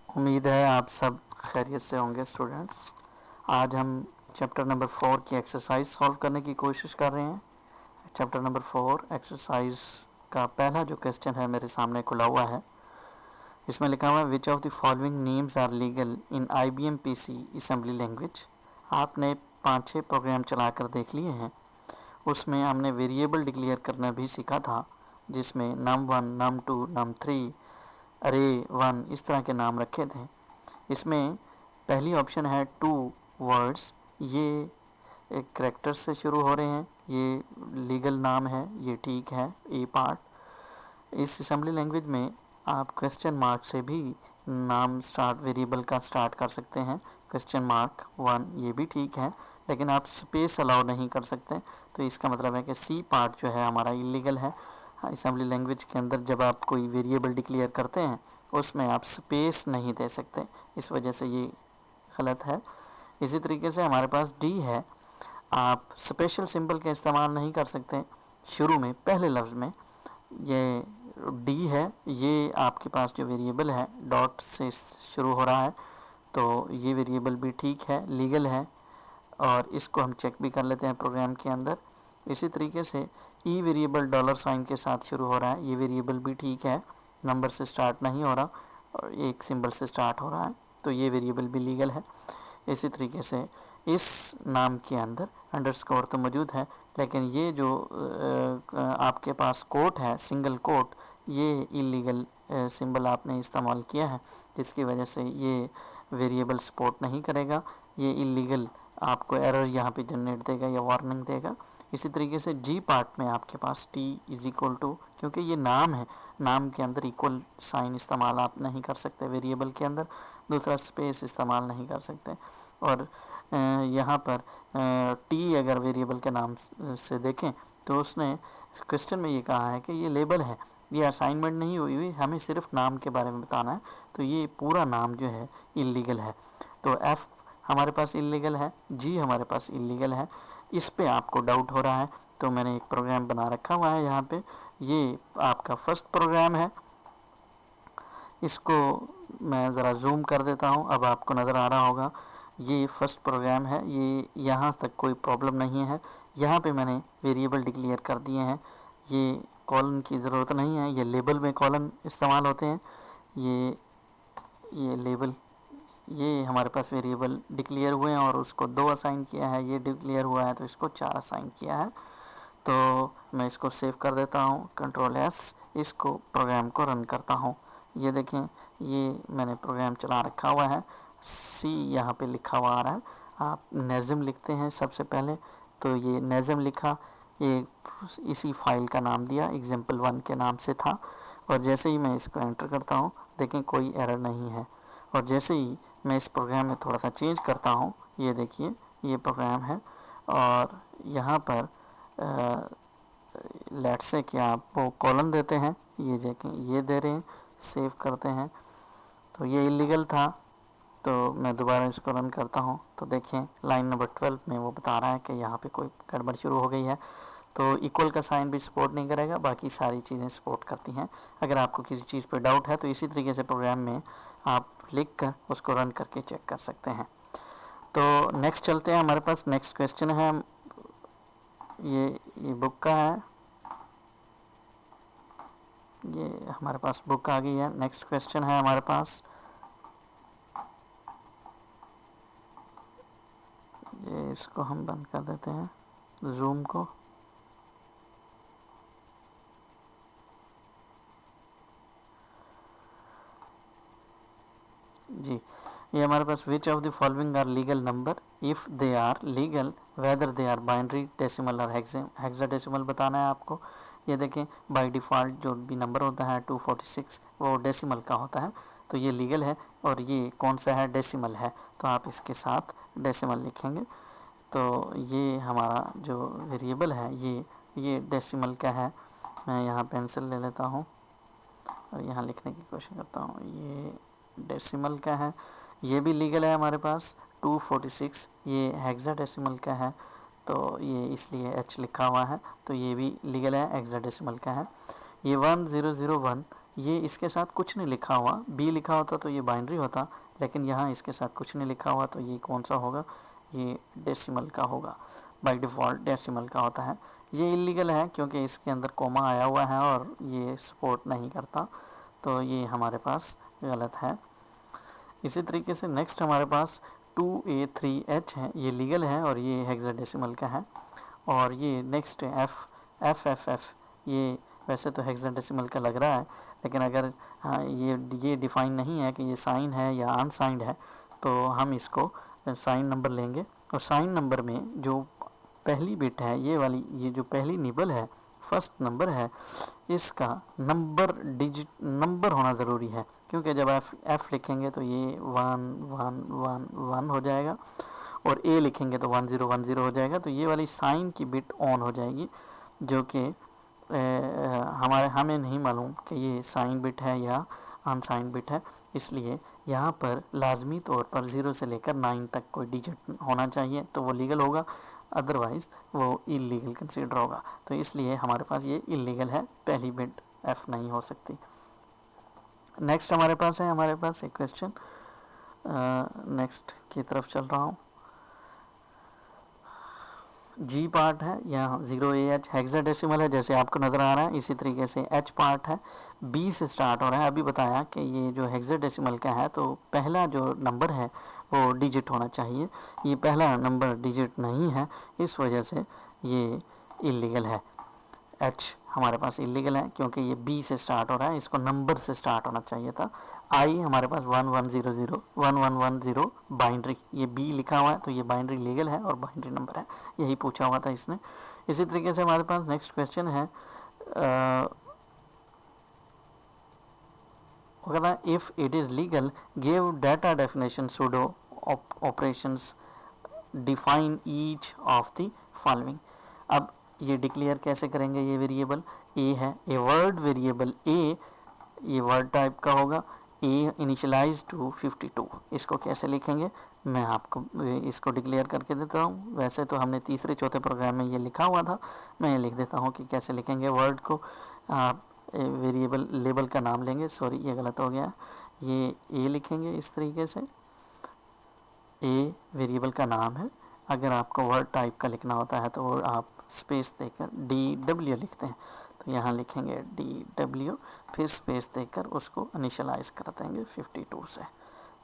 उम्मीद है आप सब खैरियत से होंगे स्टूडेंट्स। आज हम चैप्टर नंबर 4 की एक्सरसाइज सॉल्व करने की कोशिश कर रहे हैं। चैप्टर नंबर 4 एक्सरसाइज का पहला जो क्वेश्चन है मेरे सामने खुला हुआ है। इसमें लिखा हुआ है which of the following names are legal in IBM PC assembly language. आपने 5-6 प्रोग्राम चलाकर देख लिए हैं। उसमें हमने वेरिएबल डिक्लेयर करना भी सीखा था, जिसमें num1 num2 num3 array1 इस तरह के नाम रखे थे। इसमें पहली ऑप्शन है टू वर्ड्स, ये एक करेक्टर से शुरू हो रहे हैं, ये लीगल नाम है, ये ठीक है ए पार्ट। इस असेंबली लैंग्वेज में आप क्वेश्चन मार्क से भी नाम स्टार्ट वेरिएबल का स्टार्ट कर सकते हैं। क्वेश्चन मार्क 1 ये भी ठीक है, लेकिन आप स्पेस अलाउ नहीं कर सकते। तो इसका मतलब है कि सी पार्ट जो है हमारा इलीगल है। असेंबली लैंग्वेज के अंदर जब आप कोई वेरिएबल डिक्लेयर करते हैं उसमें आप स्पेस नहीं दे सकते, इस वजह से ये गलत है। इसी तरीके से हमारे पास डी है, आप स्पेशल सिंबल का इस्तेमाल नहीं कर सकते शुरू में पहले लफ्ज़ में। ये डी है, ये आपके पास जो वेरिएबल है डॉट से शुरू हो रहा है, तो ये वेरिएबल भी ठीक है, लीगल है, और इसको हम चेक भी कर लेते हैं प्रोग्राम के अंदर। इसी तरीके से ई वेरिएबल डॉलर साइन के साथ शुरू हो रहा है, ये वेरिएबल भी ठीक है, नंबर से स्टार्ट नहीं हो रहा और एक सिंबल से स्टार्ट हो रहा है, तो ये वेरिएबल भी लीगल है। इसी तरीके से इस नाम के अंदर अंडरस्कोर तो मौजूद है, लेकिन ये जो आपके पास कोट है सिंगल कोट, ये इलीगल सिंबल आपने इस्तेमाल किया है, जिसकी वजह से ये वेरिएबल सपोर्ट नहीं करेगा, ये इलीगल आपको एरर यहाँ पे जनरेट देगा या वार्निंग देगा। इसी तरीके से जी पार्ट में आपके पास टी इज इक्वल टू, क्योंकि ये नाम है, नाम के अंदर इक्वल साइन इस्तेमाल आप नहीं कर सकते वेरिएबल के अंदर, दूसरा स्पेस इस्तेमाल नहीं कर सकते। और यहाँ पर टी अगर वेरिएबल के नाम से देखें तो उसने क्वेश्चन में ये कहा है कि ये लेबल है, ये असाइनमेंट नहीं हुई हुई, हमें सिर्फ नाम के बारे में बताना है, तो ये पूरा नाम जो है इलीगल है। तो एफ़ हमारे पास इलीगल है, जी हमारे पास इलीगल है। इस पे आपको डाउट हो रहा है तो मैंने एक प्रोग्राम बना रखा हुआ है यहाँ पे, ये आपका फर्स्ट प्रोग्राम है। इसको मैं ज़रा जूम कर देता हूँ, अब आपको नज़र आ रहा होगा। ये फर्स्ट प्रोग्राम है, ये यहाँ तक कोई प्रॉब्लम नहीं है। यहाँ पे मैंने वेरिएबल डिक्लेयर कर दिए हैं, ये कॉलन की ज़रूरत नहीं है, ये लेबल में कॉलन इस्तेमाल होते हैं। ये लेबल, ये हमारे पास वेरिएबल डिक्लेयर हुए हैं और उसको 2 असाइन किया है, ये डिक्लेयर हुआ है तो इसको 4 असाइन किया है। तो मैं इसको सेव कर देता हूँ, कंट्रोल एस, इसको प्रोग्राम को रन करता हूँ। ये देखें, ये मैंने प्रोग्राम चला रखा हुआ है, सी यहाँ पे लिखा हुआ आ रहा है। आप नेज़म लिखते हैं सबसे पहले, तो ये नेज़म लिखा, ये इसी फाइल का नाम दिया, example1 के नाम से था। और जैसे ही मैं इसको एंटर करता हूँ, देखें कोई एरर नहीं है। और जैसे ही मैं इस प्रोग्राम में थोड़ा सा चेंज करता हूँ, ये देखिए ये प्रोग्राम है, और यहाँ पर लेट्स से कि आप वो कॉलन देते हैं, ये देखें ये दे रहे हैं, सेव करते हैं, तो ये इलीगल था। तो मैं दोबारा इसको रन करता हूँ, तो देखें लाइन नंबर 12 में वो बता रहा है कि यहाँ पे कोई गड़बड़ शुरू हो गई है। तो इक्वल का साइन भी सपोर्ट नहीं करेगा, बाकी सारी चीज़ें सपोर्ट करती हैं। अगर आपको किसी चीज़ पर डाउट है तो इसी तरीके से प्रोग्राम में आप लिख कर उसको रन करके चेक कर सकते हैं। तो नेक्स्ट चलते हैं, हमारे पास नेक्स्ट क्वेश्चन है, ये बुक का है, ये हमारे पास बुक आ गई है। नेक्स्ट क्वेश्चन है हमारे पास, ये इसको हम बंद कर देते हैं जूम को। जी, ये हमारे पास which of the following are legal number if they are legal whether they are binary, decimal और हेक्साडेसिमल बताना है आपको। ये देखें बाय डिफ़ॉल्ट जो भी नंबर होता है 246 वो डेसिमल का होता है, तो ये लीगल है। और ये कौन सा है, डेसिमल है, तो आप इसके साथ डेसिमल लिखेंगे। तो ये हमारा जो वेरिएबल है ये डेसिमल का है। मैं यहाँ पेंसिल ले लेता हूँ और यहाँ लिखने की कोशिश करता हूँ, ये डेसिमल का है, ये भी लीगल है हमारे पास। 246 ये हेक्साडेसिमल का है, तो ये इसलिए एच लिखा हुआ है, तो ये भी लीगल है, हेक्साडेसिमल का है। ये 1001 ये इसके साथ कुछ नहीं लिखा हुआ, बी लिखा होता तो ये बाइनरी होता, लेकिन यहाँ इसके साथ कुछ नहीं लिखा हुआ, तो ये कौन सा होगा, ये डेसिमल का होगा, बाय डिफ़ॉल्ट डेसिमल का होता है। ये इलीगल है क्योंकि इसके अंदर कोमा आया हुआ है और ये सपोर्ट नहीं करता, तो ये हमारे पास गलत है। इसी तरीके से नेक्स्ट हमारे पास 2A3H है, ये लीगल है और ये हेक्साडेसिमल का है। और ये नेक्स्ट FFF, ये वैसे तो हेक्साडेसिमल का लग रहा है, लेकिन अगर ये डिफ़ाइन नहीं है कि ये साइन है या अनसाइंड है, तो हम इसको साइन नंबर लेंगे। और साइन नंबर में जो पहली बिट है, ये वाली, ये जो पहली निबल है, फर्स्ट नंबर है, इसका नंबर डिजिट नंबर होना ज़रूरी है, क्योंकि जब एफ लिखेंगे तो ये 1 1 1 1 हो जाएगा, और ए लिखेंगे तो 1 0 1 0 हो जाएगा। तो ये वाली साइन की बिट ऑन हो जाएगी, जो कि हमें नहीं मालूम कि ये साइन बिट है या अनसाइन बिट है, इसलिए यहाँ पर लाजमी तौर पर 0 से लेकर 9 तक कोई डिजिट होना चाहिए, तो वो लीगल होगा, अदरवाइज़ वो इलीगल कंसीडर होगा। तो इसलिए हमारे पास ये इलीगल है, पहली बिट एफ नहीं हो सकती। नेक्स्ट हमारे पास है, हमारे पास एक क्वेश्चन, नेक्स्ट की तरफ चल रहा हूँ। जी पार्ट है, यहाँ 0AH हेक्साडेसिमल है जैसे आपको नज़र आ रहा है, इसी तरीके से एच पार्ट है, बी से स्टार्ट हो रहा है। अभी बताया कि ये जो हेक्साडेसिमल का है, तो पहला जो नंबर है वो डिजिट होना चाहिए, ये पहला नंबर डिजिट नहीं है, इस वजह से ये इलीगल है। एच हमारे पास इलीगल है क्योंकि ये बी से स्टार्ट हो रहा है, इसको नंबर से स्टार्ट होना चाहिए था। आई हमारे पास 1 1 0 0 1 1 1 0 बाइनरी, ये बी लिखा हुआ है तो ये बाइनरी लीगल है और बाइनरी नंबर है, यही पूछा हुआ था इसने। इसी तरीके से हमारे पास नेक्स्ट क्वेश्चन है, वो कहता है if it is legal give data definition pseudo operations define each of the following. अब ये डिक्लेयर कैसे करेंगे, ये वेरिएबल ए है, ए वर्ड वेरिएबल ए, ये वर्ड टाइप का होगा, ए इनिशियलाइज टू 52, इसको कैसे लिखेंगे मैं आपको इसको डिक्लेयर करके देता हूँ। वैसे तो हमने तीसरे चौथे प्रोग्राम में ये लिखा हुआ था, मैं ये लिख देता हूँ कि कैसे लिखेंगे। वर्ड को आप वेरिएबल लेबल का नाम लेंगे, सॉरी ये गलत हो गया, ये ए लिखेंगे इस तरीके से, ए वेरिएबल का नाम है। अगर आपको वर्ड टाइप का लिखना होता है तो आप स्पेस देकर DW लिखते हैं, तो यहाँ लिखेंगे DW, फिर स्पेस देकर उसको इनिशियलाइज कर देंगे 52 से।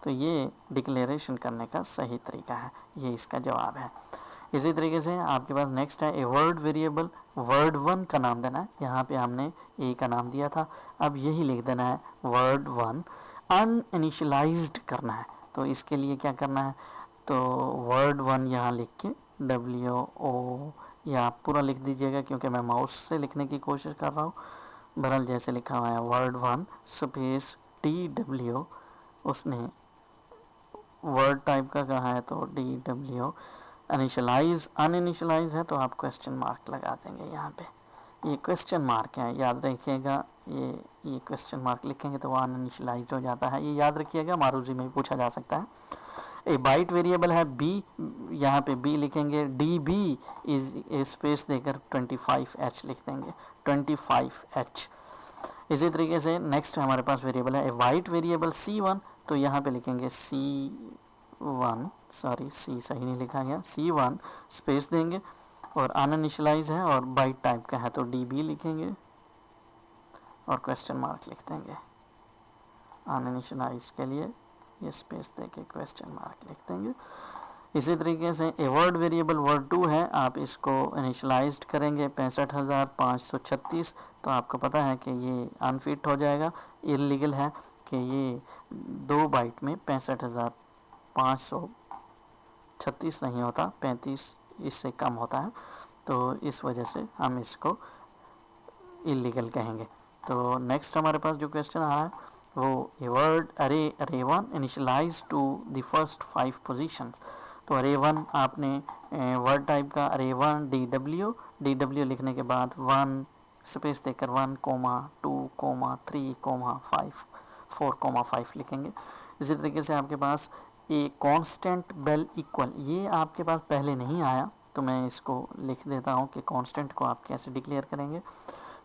तो ये डिक्लेरेशन करने का सही तरीका है, ये इसका जवाब है। इसी तरीके से आपके पास नेक्स्ट है, ए वर्ड वेरिएबल वर्ड 1 का नाम देना है, यहाँ पे हमने ए का नाम दिया था, अब यही लिख देना है वर्ड 1 अनइनिशियलाइज्ड करना है। तो इसके लिए क्या करना है, तो वर्ड 1 यहाँ लिख के WO, या आप पूरा लिख दीजिएगा क्योंकि मैं माउस से लिखने की कोशिश कर रहा हूँ, बहरहाल जैसे लिखा हुआ है वर्ड 1 स्पेस DW, उसने वर्ड टाइप का कहा है तो DW, इनिशियलाइज अनइनिशियलाइज है तो आप क्वेश्चन मार्क लगा देंगे यहाँ पे, ये क्वेश्चन मार्क है, याद रखिएगा, ये क्वेश्चन मार्क लिखेंगे तो वो अनइनिशियलाइज हो जाता है, ये याद रखिएगा, मारूजी में भी पूछा जा सकता है। ए बाइट वेरिएबल है बी, यहाँ पे बी लिखेंगे, DB इज स्पेस देकर 25H लिख देंगे, 25H। इसी तरीके से नेक्स्ट हमारे पास वेरिएबल है ए वाइट वेरिएबल C1, तो यहाँ पे लिखेंगे C1, सॉरी C सही नहीं लिखा गया, C1 स्पेस देंगे, और अनइनिशियलाइज है और बाइट टाइप का है तो DB लिखेंगे और क्वेश्चन मार्क लिख देंगे। अनइनिशियलाइज के लिए ये स्पेस देके क्वेश्चन मार्क लिख देंगे। इसी तरीके से ए वर्ड वेरिएबल वर्ड 2 है, आप इसको इनिशियलाइज्ड करेंगे 65,536, तो आपको पता है कि ये अनफिट हो जाएगा, इलीगल है कि ये 2 बाइट में 65,536 नहीं होता, 35 इससे कम होता है, तो इस वजह से हम इसको इलीगल कहेंगे। तो नेक्स्ट हमारे पास जो क्वेश्चन आ रहा है वो ए word array 1 initialize to the first 5 positions, तो अरे 1 आपने वर्ड टाइप का अरे 1 DW लिखने के बाद 1 स्पेस देकर 1, 2, 3, 5 4, 5 लिखेंगे। इसी तरीके से आपके पास ए कांस्टेंट बेल इक्वल, ये आपके पास पहले नहीं आया तो मैं इसको लिख देता हूँ कि कांस्टेंट को आप कैसे डिक्लेयर करेंगे।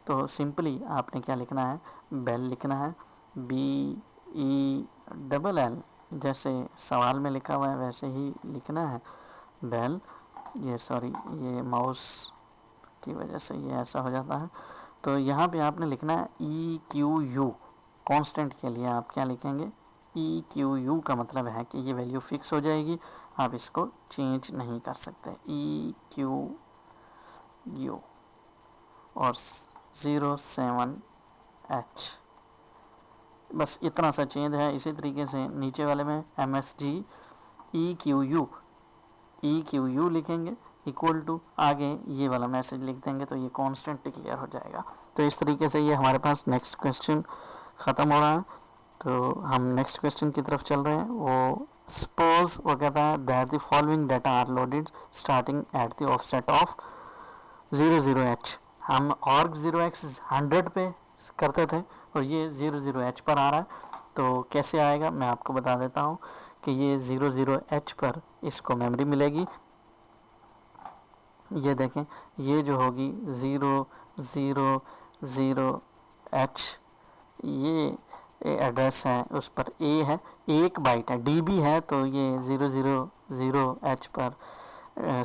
तो सिंपली आपने क्या लिखना है, बेल लिखना है, BELL, जैसे सवाल में लिखा हुआ है वैसे ही लिखना है बेल। ये माउस की वजह से ये ऐसा हो जाता है। तो यहाँ पे आपने लिखना है EQU, कांस्टेंट के लिए आप क्या लिखेंगे, EQU का मतलब है कि ये वैल्यू फिक्स हो जाएगी, आप इसको चेंज नहीं कर सकते। EQU और 07H, बस इतना सा चेंज है। इसी तरीके से नीचे वाले में MSG EQU लिखेंगे इक्वल टू, आगे ये वाला मैसेज लिख देंगे तो ये कांस्टेंट डिक्लेयर हो जाएगा। तो इस तरीके से ये हमारे पास नेक्स्ट क्वेश्चन ख़त्म हो रहा है। तो हम नेक्स्ट क्वेश्चन की तरफ चल रहे हैं। वो सपोज वो कहता है that the following data are loaded starting at the offset of 00H। हम ऑर्ग 0x 100 पे करते थे और ये 00H पर आ रहा है। तो कैसे आएगा मैं आपको बता देता हूँ कि ये 00H पर इसको मेमोरी मिलेगी। ये देखें, ये जो होगी 000H, ये एड्रेस है, उस पर A है, 1 बाइट है, DB है, तो ये 000H पर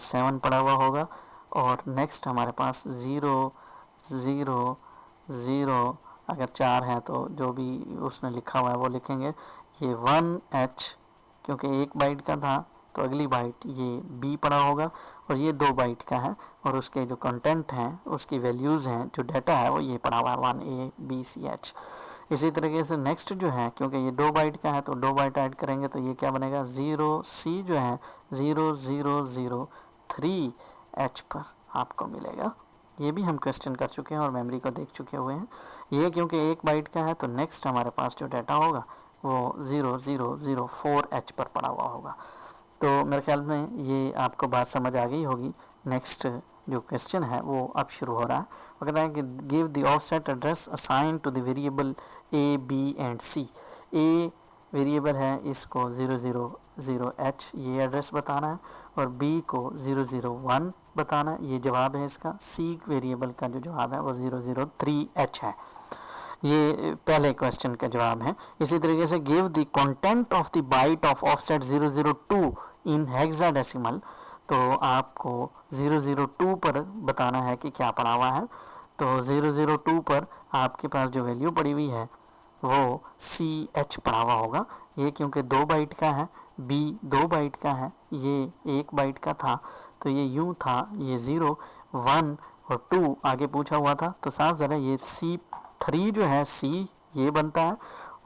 7 पड़ा हुआ होगा। और नेक्स्ट हमारे पास 000, अगर 4 है तो जो भी उसने लिखा हुआ है वो लिखेंगे। ये 1H क्योंकि 1 बाइट का था तो अगली बाइट ये B पड़ा होगा, और ये 2 बाइट का है और उसके जो कंटेंट हैं उसकी वैल्यूज़ हैं, जो डाटा है वो ये पड़ा हुआ है 1ABCH। इसी तरीके से नेक्स्ट जो है, क्योंकि ये 2 बाइट का है तो 2 बाइट ऐड करेंगे तो ये क्या बनेगा, 0C जो है 0003H पर आपको मिलेगा। ये भी हम क्वेश्चन कर चुके हैं और मेमोरी को देख चुके हुए हैं। ये क्योंकि 1 बाइट का है तो नेक्स्ट हमारे पास जो डाटा होगा वो 0004H पर पड़ा हुआ होगा। तो मेरे ख्याल में ये आपको बात समझ आ गई होगी। नेक्स्ट जो क्वेश्चन है वो अब शुरू हो रहा है। वो कहता है कि give the offset address assign to the variable A, B and C। A variable है, इसको 000H ये एड्रेस बताना है, और B को 001 बताना है, ये जवाब है इसका। C वेरिएबल का जो जवाब है वो 003H है। ये पहले क्वेश्चन का जवाब है। इसी तरीके से give the content of the byte of offset 002 in hexadecimal, तो आपको 002 पर बताना है कि क्या पड़ा हुआ है। तो 002 पर आपके पास जो वैल्यू पड़ी हुई है वो CH पड़ा हुआ होगा। ये क्योंकि 2 बाइट का है, B 2 बाइट का है, ये 1 बाइट का था, तो ये यूँ था, ये 0, 1 और 2 आगे पूछा हुआ था, तो साफ ज़रा ये C3 जो है C ये बनता है,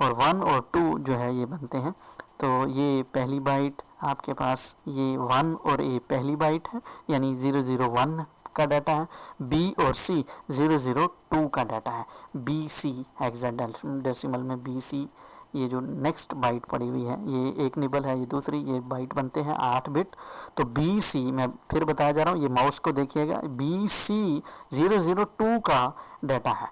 और 1 और 2 जो है ये बनते हैं। तो ये पहली बाइट आपके पास ये 1 और A पहली बाइट है, यानी 001 का डाटा है। B और C 002 का डाटा है। BC हेक्साडेसिमल में BC, ये जो नेक्स्ट बाइट पड़ी हुई है ये एक निबल है, ये दूसरी, ये बाइट बनते हैं 8 बिट। तो BC मैं फिर बताया जा रहा हूँ, ये माउस को देखिएगा, BC 002 का डाटा है,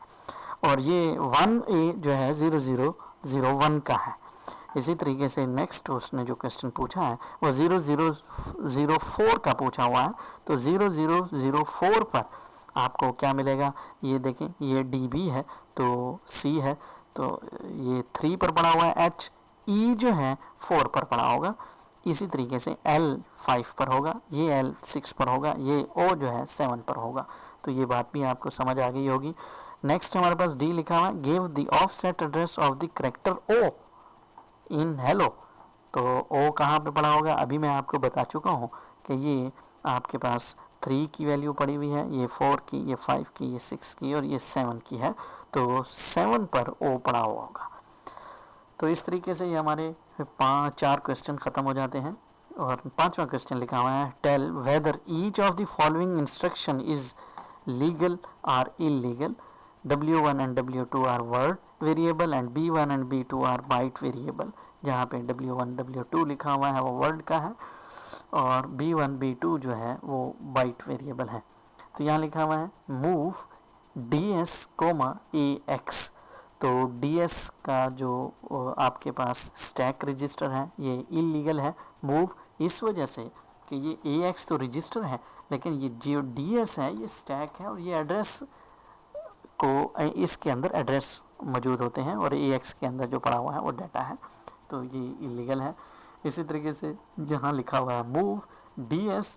और ये 1A जो है 0001 का है। इसी तरीके से नेक्स्ट उसने जो क्वेश्चन पूछा है वो 0004 का पूछा हुआ है। तो 0004 पर आपको क्या मिलेगा, ये देखें, ये DB है तो C है, तो ये 3 पर पड़ा हुआ है H, E जो है 4 पर पड़ा होगा। इसी तरीके से L 5 पर होगा, ये L 6 पर होगा, ये O जो है 7 पर होगा। तो ये बात भी आपको समझ आ गई होगी। नेक्स्ट हमारे पास D लिखा हुआ है, give the offset address of the character O in hello. तो O कहाँ पे पड़ा होगा, अभी मैं आपको बता चुका हूँ कि ये आपके पास 3 की वैल्यू पड़ी हुई है, ये 4 की, ये 5 की, ये 6 की और ये 7 की है, तो 7 पर O पड़ा हुआ होगा। तो इस तरीके से ये हमारे 4 क्वेश्चन ख़त्म हो जाते हैं। और 5वां क्वेश्चन लिखा हुआ है, tell whether each of the following instruction is legal or illegal. W1 and W2 are word variable and B1 and B2 are byte variable. जहाँ पे W1 W2 लिखा हुआ है वो वर्ड का है, और B1 B2 जो है वो बाइट वेरिएबल है। तो यहाँ लिखा हुआ है मूव DS, AX। तो DS का जो आपके पास स्टैक रजिस्टर है ये इलीगल है, मूव इस वजह से कि ये AX तो रजिस्टर है, लेकिन ये जो DS है ये स्टैक है, और ये एड्रेस को इसके अंदर एड्रेस मौजूद होते हैं और AX के अंदर जो पड़ा हुआ है वो डाटा है, तो ये इलीगल है। इसी तरीके से जहाँ लिखा हुआ है मूव DS,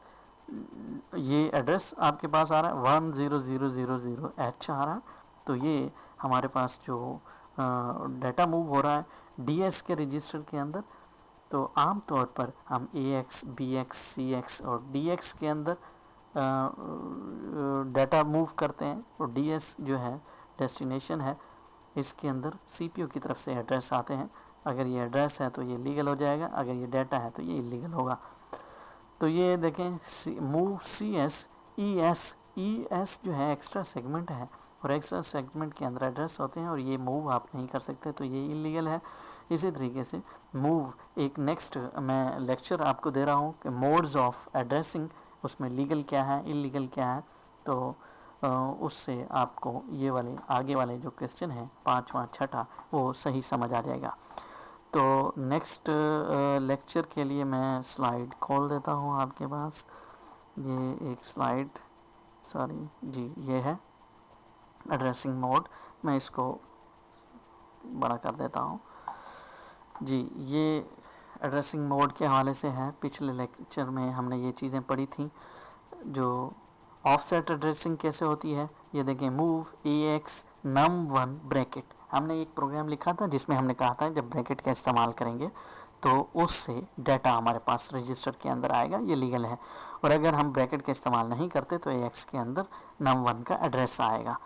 ये एड्रेस आपके पास आ रहा है 10000H आ रहा है, तो ये हमारे पास जो डाटा मूव हो रहा है DS के रजिस्टर के अंदर। तो आम तौर पर हम AX, BX, CX और DX के अंदर डाटा मूव करते हैं, और DS जो है डेस्टिनेशन है, इसके अंदर CPU की तरफ से एड्रेस आते हैं। अगर ये एड्रेस है तो ये लीगल हो जाएगा, अगर ये डाटा है तो ये इलीगल होगा। तो ये देखें मूव CS, ES जो है एक्स्ट्रा सेगमेंट है, और एक्स्ट्रा सेगमेंट के अंदर एड्रेस होते हैं और ये मूव आप नहीं कर सकते, तो ये इलीगल है। इसी तरीके से मूव एक नेक्स्ट मैं लेक्चर आपको दे रहा हूँ कि मोड्स ऑफ एड्रेसिंग, उसमें लीगल क्या है, इलीगल क्या है, तो उससे आपको ये वाले आगे वाले जो क्वेश्चन हैं 5वां 6ठा वो सही समझ आ जाएगा। तो नेक्स्ट लेक्चर के लिए मैं स्लाइड खोल देता हूँ आपके पास। ये एक स्लाइड, सॉरी जी, ये है एड्रेसिंग मोड, मैं इसको बड़ा कर देता हूँ जी। ये एड्रेसिंग मोड के हवाले से है, पिछले लेक्चर में हमने ये चीज़ें पढ़ी थी। जो ऑफसेट एड्रेसिंग कैसे होती है, ये देखें मूव AX num1 ब्रैकेट, हमने एक प्रोग्राम लिखा था जिसमें हमने कहा था जब ब्रैकेट का इस्तेमाल करेंगे तो उससे डाटा हमारे पास रजिस्टर के अंदर आएगा, ये लीगल है। और अगर हम ब्रैकेट का इस्तेमाल नहीं करते तो AX के अंदर num1 का एड्रेस आएगा।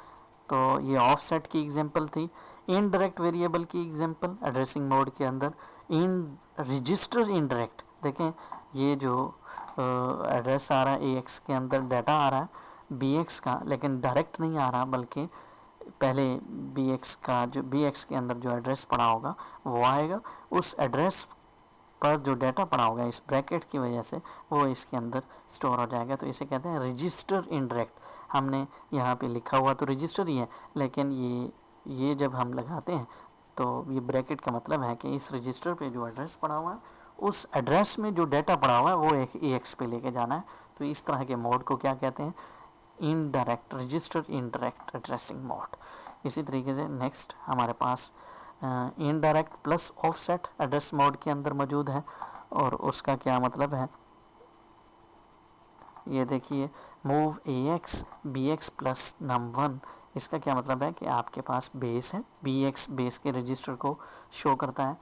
तो ये ऑफसेट की एग्जांपल थी। इनडायरेक्ट वेरिएबल की एग्जांपल एड्रेसिंग मोड के अंदर इन रजिस्टर इनडायरेक्ट, देखें ये जो एड्रेस आ रहा है AX के अंदर डाटा आ रहा है BX का, लेकिन डायरेक्ट नहीं आ रहा, बल्कि पहले BX के अंदर जो एड्रेस पड़ा होगा वो आएगा, उस एड्रेस पर जो डाटा पड़ा होगा इस ब्रैकेट की वजह से वो इसके अंदर स्टोर हो जाएगा। तो इसे कहते हैं रजिस्टर इनडायरेक्ट। हमने यहाँ पे लिखा हुआ तो रजिस्टर ही है, लेकिन ये जब हम लगाते हैं तो ये ब्रैकेट का मतलब है कि इस रजिस्टर पे जो एड्रेस पड़ा हुआ है उस एड्रेस में जो डाटा पड़ा हुआ है वो एक AX पे लेके जाना है। तो इस तरह के मोड को क्या कहते हैं, indirect, register indirect addressing mode. इसी तरीके से नेक्स्ट हमारे पास indirect plus offset address mode के अंदर मौजूद है, और उसका क्या मतलब है, ये देखिए move AX BX plus num1, इसका क्या मतलब है कि आपके पास बेस है, BX बेस के रजिस्टर को शो करता है,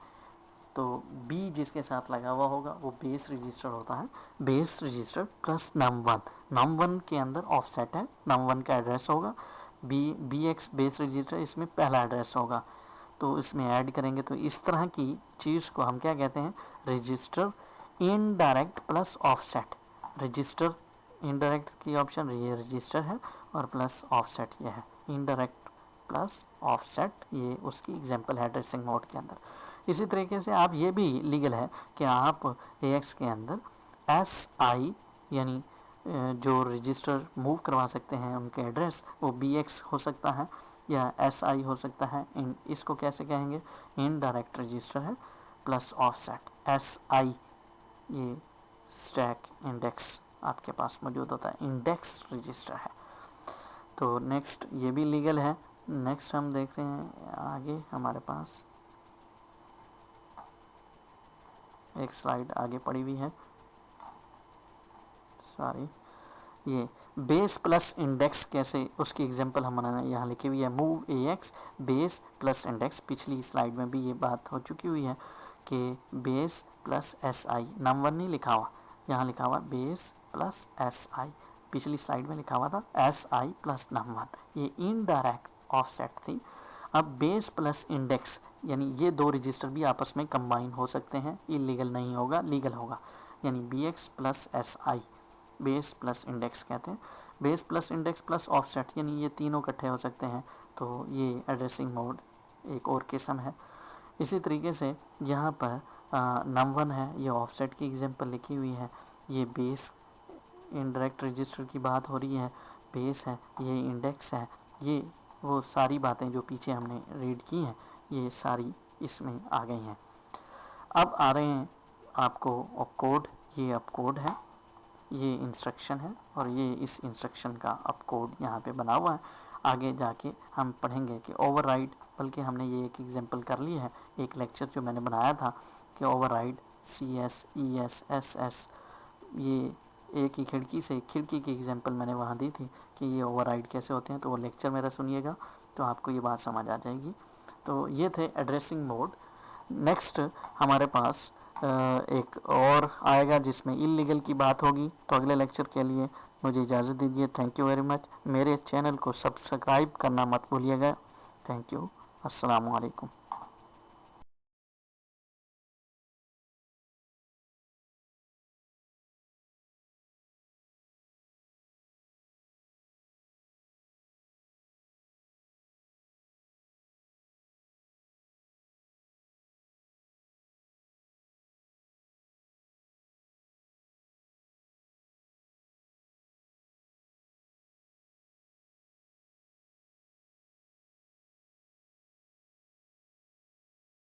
तो B जिसके साथ लगा हुआ होगा वो बेस रजिस्टर होता है, बेस रजिस्टर प्लस num1 के अंदर ऑफसेट है, num1 का एड्रेस होगा, BX बेस रजिस्टर इसमें पहला एड्रेस होगा, तो इसमें ऐड करेंगे तो इस तरह की चीज़ को हम क्या कहते हैं, register indirect plus offset. Register indirect की ऑप्शन ये रजिस्टर है और प्लस ऑफसेट ये है, इनडायरेक्ट प्लस ऑफसेट, ये उसकी एग्जांपल है एड्रेसिंग मोड के अंदर। इसी तरीके से आप ये भी लीगल है कि आप AX के अंदर SI यानी जो रजिस्टर मूव करवा सकते हैं उनके एड्रेस वो BX हो सकता है या SI हो सकता है। इसको कैसे कहेंगे, इनडायरेक्ट रजिस्टर है प्लस ऑफसेट। SI ये स्टैक इंडेक्स आपके पास मौजूद होता है, इंडेक्स रजिस्टर है। तो नेक्स्ट ये भी लीगल है। नेक्स्ट हम देख रहे हैं आगे हमारे पास एक स्लाइड आगे पड़ी हुई है, सॉरी, ये बेस प्लस इंडेक्स कैसे, उसकी एग्जांपल हमने यहाँ लिखी हुई है, move AX base plus index. पिछली स्लाइड में भी ये बात हो चुकी हुई है कि बेस प्लस SI, num1 नहीं लिखा हुआ, यहाँ लिखा हुआ बेस प्लस SI, पिछली स्लाइड में लिखा हुआ था SI प्लस num1, ये इनडायरेक्ट ऑफसेट थी। अब बेस प्लस इंडेक्स यानी ये दो रजिस्टर भी आपस में कंबाइन हो सकते हैं, इलीगल नहीं होगा, लीगल होगा, यानी BX plus SI base plus index कहते हैं। Base plus index plus offset यानी ये तीनों इकट्ठे हो सकते हैं, तो ये एड्रेसिंग मोड एक और किस्म है। इसी तरीके से यहाँ पर num1 है, ये ऑफसेट की एग्जांपल लिखी हुई है, ये बेस इनडायरेक्ट रजिस्टर की बात हो रही है, बेस है, ये इंडेक्स है, ये वो सारी बातें जो पीछे हमने रीड की हैं ये सारी इसमें आ गई हैं। अब आ रहे हैं आपको ऑपकोड, ये ऑपकोड है, ये इंस्ट्रक्शन है और ये इस इंस्ट्रक्शन का ऑपकोड यहाँ पे बना हुआ है। आगे जाके हम पढ़ेंगे कि ओवरराइड, बल्कि हमने ये एक एग्जांपल कर ली है, एक लेक्चर जो मैंने बनाया था कि ओवरराइड CS ES SS, ये एक ही खिड़की की एग्जांपल मैंने वहाँ दी थी कि ये ओवरराइड कैसे होते हैं। तो वो लेक्चर मेरा सुनिएगा तो आपको ये बात समझ आ जाएगी। तो ये थे एड्रेसिंग मोड। नेक्स्ट हमारे पास एक और आएगा जिसमें इल्लीगल की बात होगी। तो अगले लेक्चर के लिए मुझे इजाज़त दीजिए। Thank you very much. मेरे चैनल को सब्सक्राइब करना मत भूलिएगा। Thank you. अस्सलाम वालेकुम।